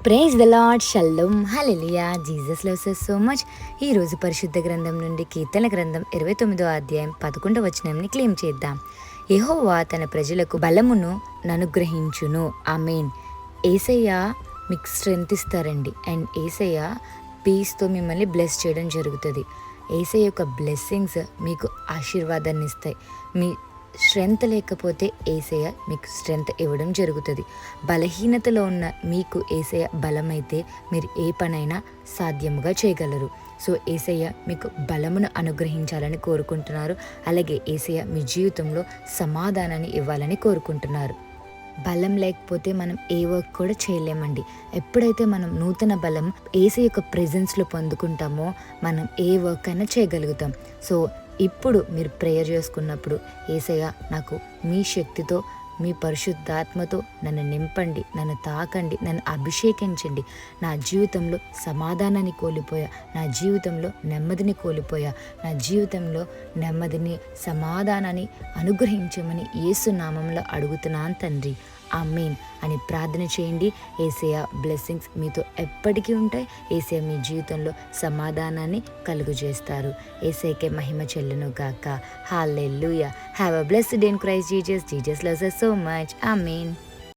Praise the lord, shalom, hallelujah. Jesus loves us so much. ఈరోజు పరిశుద్ధ గ్రంథం నుండి కీర్తన గ్రంథం 29వ అధ్యాయం 11వ వచనంని క్లెయిమ్ చేద్దాం. యెహోవా తన ప్రజలకు బలమును అనుగ్రహించును. ఆమేన్. యేసయ్య మీకు స్ట్రెంత్ ఇస్తారండి. అండ్ యేసయ్య పీస్తో మిమ్మల్ని బ్లెస్ చేయడం జరుగుతుంది. యేసయ్య యొక్క బ్లెస్సింగ్స్ మీకు ఆశీర్వాదాన్ని ఇస్తాయి. మీ స్ట్రెంత్ లేకపోతే యేసయ్య మీకు స్ట్రెంత్ ఇవ్వడం జరుగుతుంది. బలహీనతలో ఉన్న మీకు యేసయ్య బలమైతే మీరు ఏ పనైనా సాధ్యముగా చేయగలరు. సో యేసయ్య మీకు బలమును అనుగ్రహించాలని కోరుకుంటున్నారు. అలాగే యేసయ్య మీ జీవితంలో సమాధానాన్ని ఇవ్వాలని కోరుకుంటున్నారు. బలం లేకపోతే మనం ఏ వర్క్ కూడా చేయలేమండి. ఎప్పుడైతే మనం నూతన బలం యేసయ్య యొక్క ప్రెజెన్స్లో పొందుకుంటామో మనం ఏ వర్క్ అయినా చేయగలుగుతాం. సో ఇప్పుడు మీరు ప్రేయర్ చేసుకున్నప్పుడు యేసయ్య నాకు మీ శక్తితో, మీ పరిశుద్ధాత్మతో నన్ను నింపండి, నన్ను తాకండి, నన్ను అభిషేకించండి. నా జీవితంలో సమాధానాన్ని కోల్పోయా, నా జీవితంలో నెమ్మదిని కోల్పోయా, నా జీవితంలో నెమ్మదిని, సమాధానాన్ని అనుగ్రహించమని యేసు నామంలో అడుగుతున్నాను తండ్రి, ఆమేన్ అని ప్రార్థన చేయండి. యేసయ్య బ్లెస్సింగ్స్ మీతో ఎప్పటికీ ఉంటాయి. యేసయ్య మీ జీవితంలో సమాధానాన్ని కలుగజేస్తారు. యేసయ్యకే మహిమ చెల్లును గాక. Hallelujah. Have a blessed day in Christ Jesus. Jesus loves us so much. Amen.